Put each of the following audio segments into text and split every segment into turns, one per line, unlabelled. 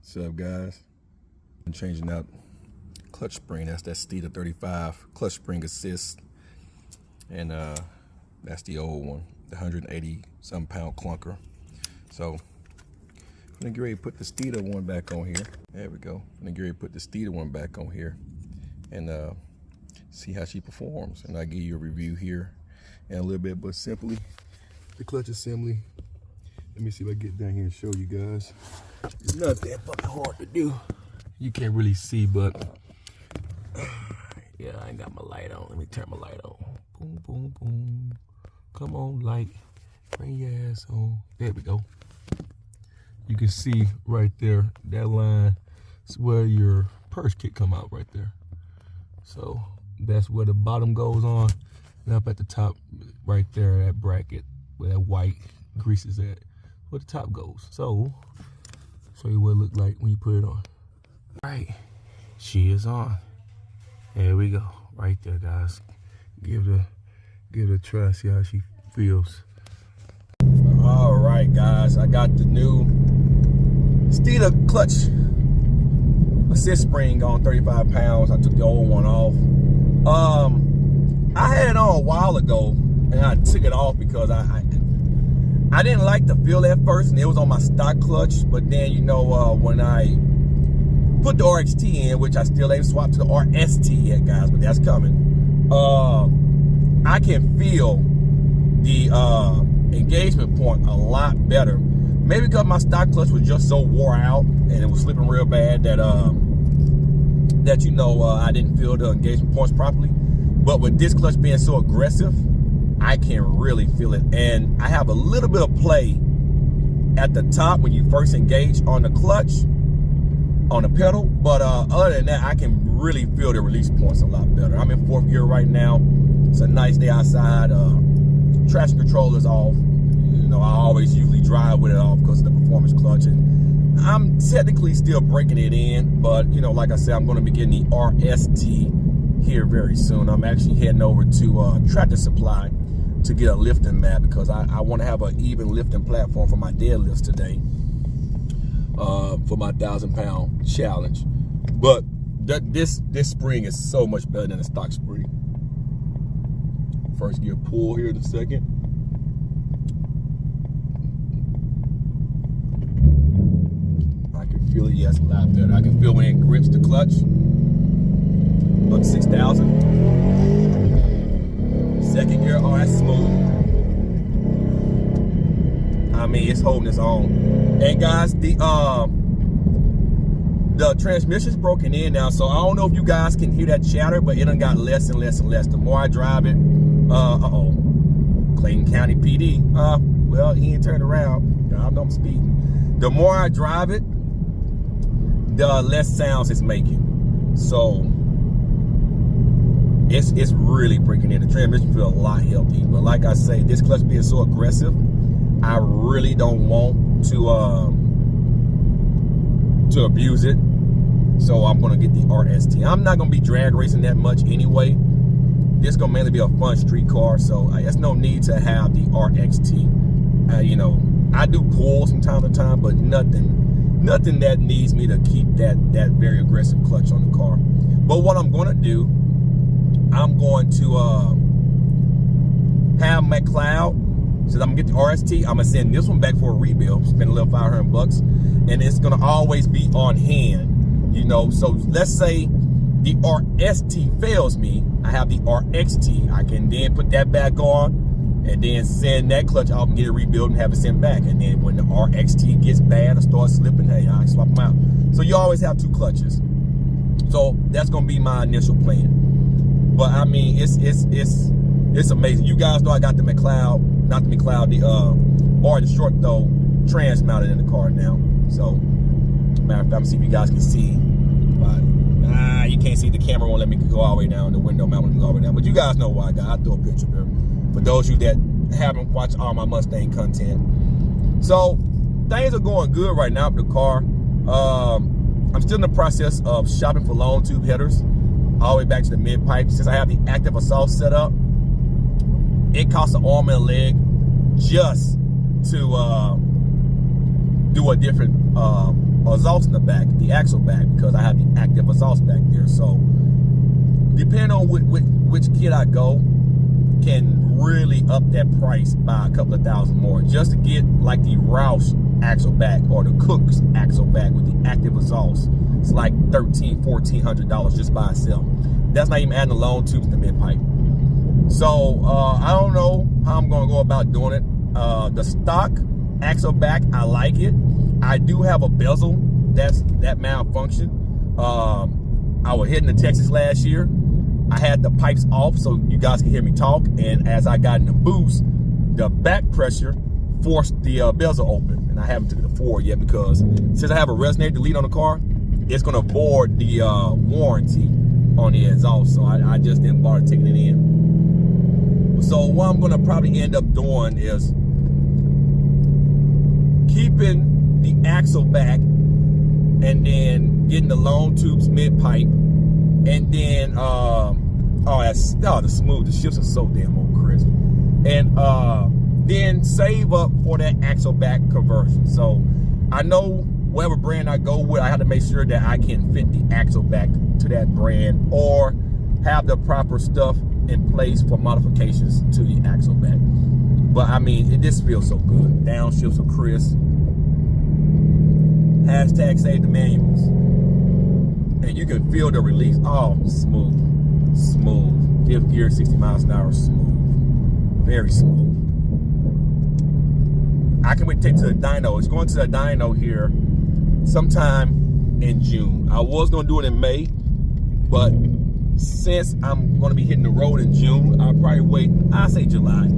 What's up, guys? I'm changing out clutch spring. That's that Steeda 35 clutch spring assist, and that's the old one, the 180-some pound clunker. So I'm gonna get ready to put the Steeda one back on here. There we go. I'm gonna get ready to put the Steeda one back on here and see how she performs. And I'll give you a review here in a little bit, but simply the clutch assembly. Let me see if I get down here and show you guys. It's not that fucking hard to do. You can't really see, but yeah, I ain't got my light on. Let me turn my light on. Boom, boom, boom. Come on, light. Bring your ass on. There we go. You can see right there, that line is where your purse kit come out right there. So that's where the bottom goes on. And up at the top, right there, that bracket, where that white grease is at, where the top goes. So, show you what it looked like when you put it on. All right, she is on. There we go, right there, guys. Give it a try, see how she feels. All right, guys, I got the new Steeda clutch assist spring on 35 pounds. I took the old one off. I had it on a while ago, and I took it off because I didn't like the feel at first, and it was on my stock clutch. But then, you know, when I put the RXT in, which I still ain't swapped to the RST yet, guys, but that's coming. I can feel the engagement point a lot better. Maybe because my stock clutch was just so wore out and it was slipping real bad that you know, I didn't feel the engagement points properly. But with this clutch being so aggressive, I can really feel it. And I have a little bit of play at the top when you first engage on the clutch, on the pedal. But other than that, I can really feel the release points a lot better. I'm in 4th gear right now. It's a nice day outside. Traction control is off. You know, I always usually drive with it off because of the performance clutch. And I'm technically still breaking it in. But, you know, like I said, I'm going to be getting the RST here very soon. I'm actually heading over to Tractor Supply to get a lifting mat because I want to have an even lifting platform for my deadlifts today for my 1,000-pound challenge. But this spring is so much better than the stock spring. First gear pull here in a second. I can feel it, yes, a lot better. I can feel when it grips the clutch. Look, 6,000. Second gear, oh, that's smooth. I mean, it's holding its own. And guys, the transmission's broken in now, so I don't know if you guys can hear that chatter, but it done got less and less and less. The more I drive it, Clayton County PD. Well, he ain't turned around. I know I'm speeding. The more I drive it, the less sounds it's making. So it's really breaking in. The transmission feels a lot healthy. But like I say, this clutch being so aggressive, I really don't want to abuse it. So I'm gonna get the RST. I'm not gonna be drag racing that much anyway. This is gonna mainly be a fun street car, so there's no need to have the RXT. You know, I do pull from time to time, but nothing that needs me to keep that very aggressive clutch on the car. But what I'm gonna do, I'm going to have McLeod. Since I'm gonna get the RST, I'm gonna send this one back for a rebuild, spend a little $500, and it's gonna always be on hand. You know, so let's say the RST fails me, I have the RXT. I can then put that back on and then send that clutch off and get it rebuilt and have it sent back. And then when the RXT gets bad or starts slipping, hey, I can swap them out. So you always have 2 clutches. So that's gonna be my initial plan. But I mean, it's amazing. You guys know I got the McLeod, not the McLeod, the short throw trans mounted in the car now. So matter of fact, I'm see if you guys can see. But you can't see. The camera won't let me go all the way down. The window mount won't go all the way down. But you guys know why I got. I'll throw a picture there for those of you that haven't watched all my Mustang content. So things are going good right now with the car. I'm still in the process of shopping for long tube headers all the way back to the mid pipe. Since I have the active assault set up, it costs an arm and a leg just to do a different exhaust in the back, the axle back, because I have the active exhaust back there. So depending on which kit I go, can really up that price by a couple of thousand more just to get like the Roush axle back or the Cook's axle back with the active exhaust. It's like $1,400 just by itself. That's not even adding the long tubes in the mid pipe. So I don't know how I'm gonna go about doing it. The stock axle back, I like it. I do have a bezel that malfunctioned. I was hitting the Texas last year. I had the pipes off so you guys can hear me talk, and as I got in the boost, the back pressure forced the bezel open, and I haven't took it to forward yet because since I have a resonator delete on the car, it's gonna void the warranty on the exhaust, so I just didn't bother taking it in. So what I'm gonna probably end up doing is keeping the axle back and then getting the long tubes mid pipe, and then the smooth, the shifts are so damn old crisp, and then save up for that axle back conversion. So I know whatever brand I go with, I have to make sure that I can fit the axle back to that brand or have the proper stuff in place for modifications to the axle back. But I mean, this feels so good. Downshifts are crisp. Hashtag save the manuals. And you can feel the release. Oh, smooth. Smooth. Fifth gear, 60 miles an hour, smooth. Very smooth. I can wait to take to the dyno. It's going to the dyno here sometime in June. I was going to do it in May, but since I'm going to be hitting the road in June, I'll probably wait. I say July.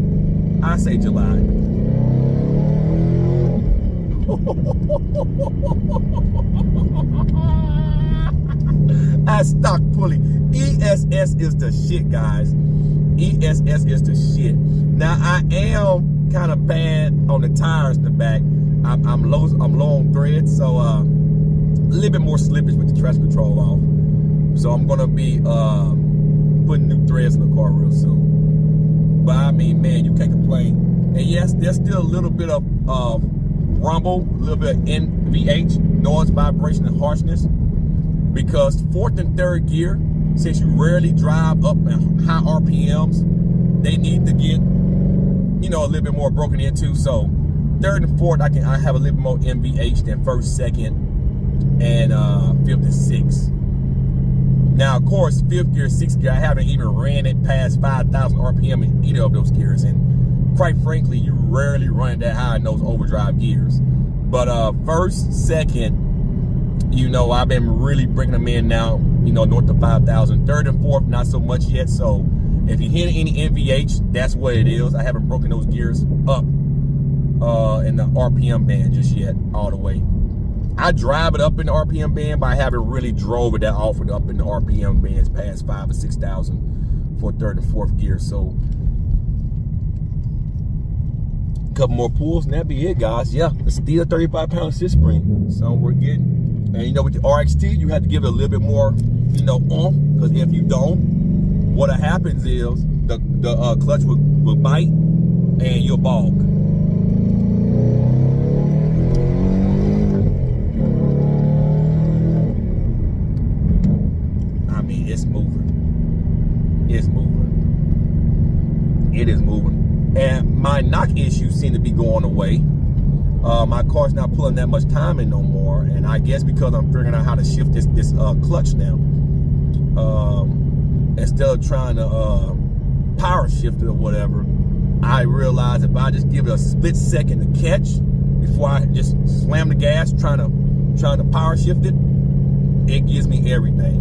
That stock pulley. ESS is the shit, guys. ESS is the shit. Now I am kind of bad on the tires in the back. I'm low on thread, so a little bit more slippage with the traction control off. So I'm gonna be putting new threads in the car real soon. But I mean, man, you can't complain. And yes, there's still a little bit of rumble, a little bit of NVH, noise, vibration, and harshness, because fourth and third gear, since you rarely drive up at high RPMs, they need to get, you know, a little bit more broken into. So third and fourth, I have a little bit more NVH than first, second, and fifth and sixth. Now, of course, fifth gear, sixth gear, I haven't even ran it past 5,000 RPM in either of those gears. And quite frankly, you rarely run it that high in those overdrive gears. But first, second, you know, I've been really bringing them in now, you know, north of 5,000. Third and fourth, not so much yet. So if you hit any NVH, that's what it is. I haven't broken those gears up in the RPM band just yet, all the way. I drive it up in the RPM band, but I haven't really drove it that often up in the RPM bands past 5,000 or 6,000 for third and fourth gear. So a couple more pulls and that'd be it, guys. Yeah, the Steeda 35-pound assist spring. So we're getting. And you know, with the RXT, you have to give it a little bit more, you know, because if you don't, what happens is the clutch will bite and you'll bog. I mean, it's moving. It's moving. It is moving. And my knock issues seem to be going away. My car's not pulling that much time in no more, and I guess because I'm figuring out how to shift this clutch now, instead of trying to power shift it or whatever, I realize if I just give it a split second to catch before I just slam the gas trying to power shift it, it gives me everything.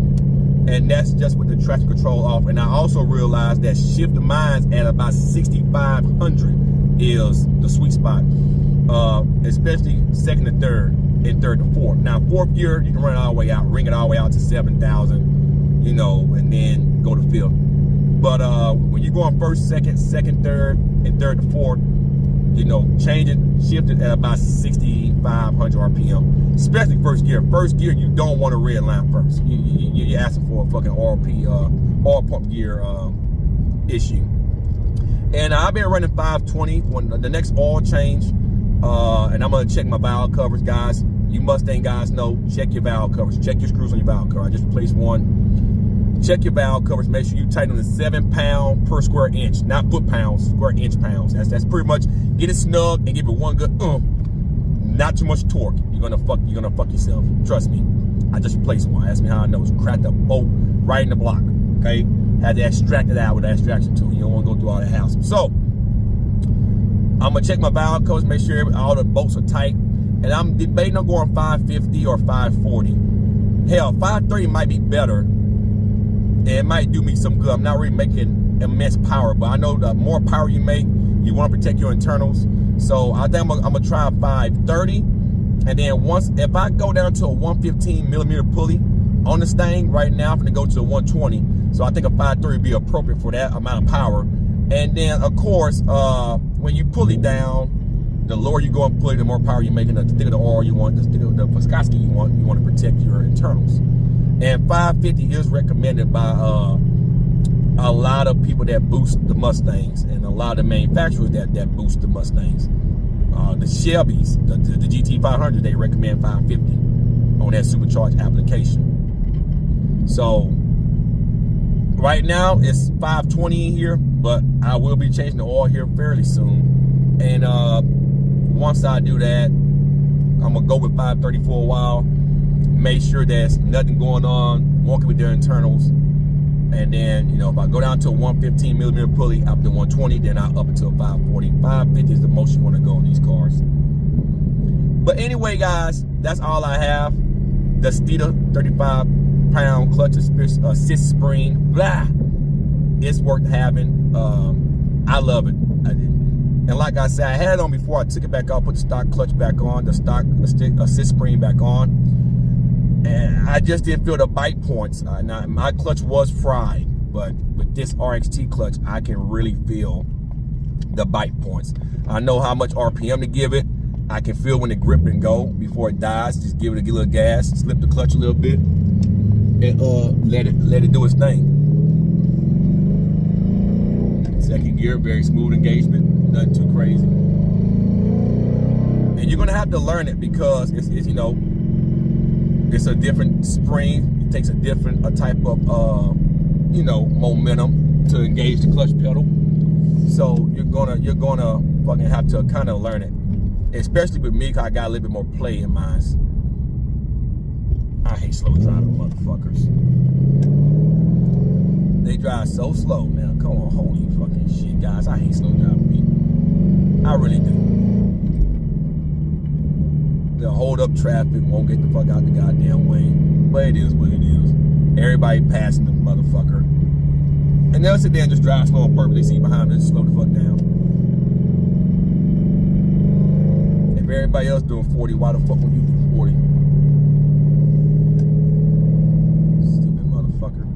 And that's just with the traction control off. And I also realized that shift of mines at about 6,500 is the sweet spot. Especially second to third and third to fourth. Now, fourth gear, you can run it all the way out, ring it all the way out to 7,000, you know, and then go to fifth. But when you're going first, second, third, and third to fourth, you know, change it, shift it at about 6,500 RPM, especially first gear. First gear, you don't want to red line first. You're asking for a fucking oil pump gear issue. And I've been running 520 when the next oil change. And I'm gonna check my valve covers, guys. You Mustang guys know, check your valve covers. Check your screws on your valve cover. I just replaced one. Check your valve covers. Make sure you tighten them to 7 pounds per square inch. Not foot pounds, square inch pounds. That's pretty much, get it snug and give it one good not too much torque. You're gonna fuck yourself. Trust me. I just replaced one. Ask me how I know. It's cracked a bolt right in the block. Okay? Had to extract it out with the extraction tool. You don't want to go through all that hassle. So I'm gonna check my valve covers, make sure all the bolts are tight. And I'm debating on going 550 or 540. Hell, 530 might be better. And it might do me some good. I'm not really making immense power, but I know the more power you make, you want to protect your internals. So I think I'm gonna try 530. And then if I go down to a 115 millimeter pulley on this thing right now, I'm gonna go to a 120. So I think a 530 would be appropriate for that amount of power. And then of course, when you pull it down, the lower you go and pull it, the more power you make, and the thicker the oil you want, the thicker the viscosity you want to protect your internals. And 550 is recommended by a lot of people that boost the Mustangs, and a lot of the manufacturers that boost the Mustangs. The Chevys, the GT500, they recommend 550 on that supercharged application. So right now it's 520 in here, but I will be changing the oil here fairly soon. And once I do that, I'm gonna go with 530 for a while. Make sure there's nothing going on, walking with their internals. And then, you know, if I go down to a 115 millimeter pulley, up to 120, then I up it to a 540. 550 is the most you want to go in these cars. But anyway, guys, that's all I have. The Steeda 35-pound clutch assist spring. Blah. It's worth having. I love it. I did. And like I said, I had it on before I took it back off, put the stock clutch back on, the stock assist spring back on. And I just didn't feel the bite points. My clutch was fried, but with this RXT clutch, I can really feel the bite points. I know how much RPM to give it. I can feel when it grip and go before it dies. Just give it a little gas, slip the clutch a little bit, and let it do its thing. Second gear, very smooth engagement, nothing too crazy. And you're gonna have to learn it because it's you know, it's a different spring. It takes a different type of you know, momentum to engage the clutch pedal. So you're gonna fucking have to kind of learn it. Especially with me, cause I got a little bit more play in mine. I hate slow driving motherfuckers. They drive so slow, man. Come on, holy fucking shit, guys. I hate slow driving people. I really do. They'll hold up traffic, won't get the fuck out the goddamn way. But it is what it is. Everybody passing the motherfucker. And they'll sit there and just drive slow on purpose. They see behind them, just slow the fuck down. If everybody else doing 40, why the fuck would you do 40? Stupid motherfucker.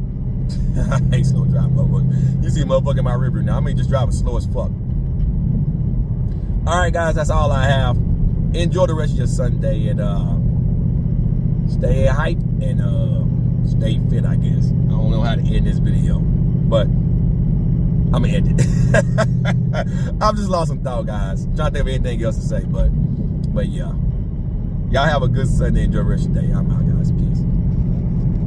I hate slow driving motherfucker. You see a motherfucker in my rearview now. I mean, just driving slow as fuck. All right, guys, that's all I have. Enjoy the rest of your Sunday, and stay hyped and stay fit, I guess. I don't know how to end this video, but I'm gonna end it. I've just lost some thought, guys. I'm trying to think of anything else to say, but yeah. Y'all have a good Sunday. Enjoy the rest of your day. I'm out, guys. Peace.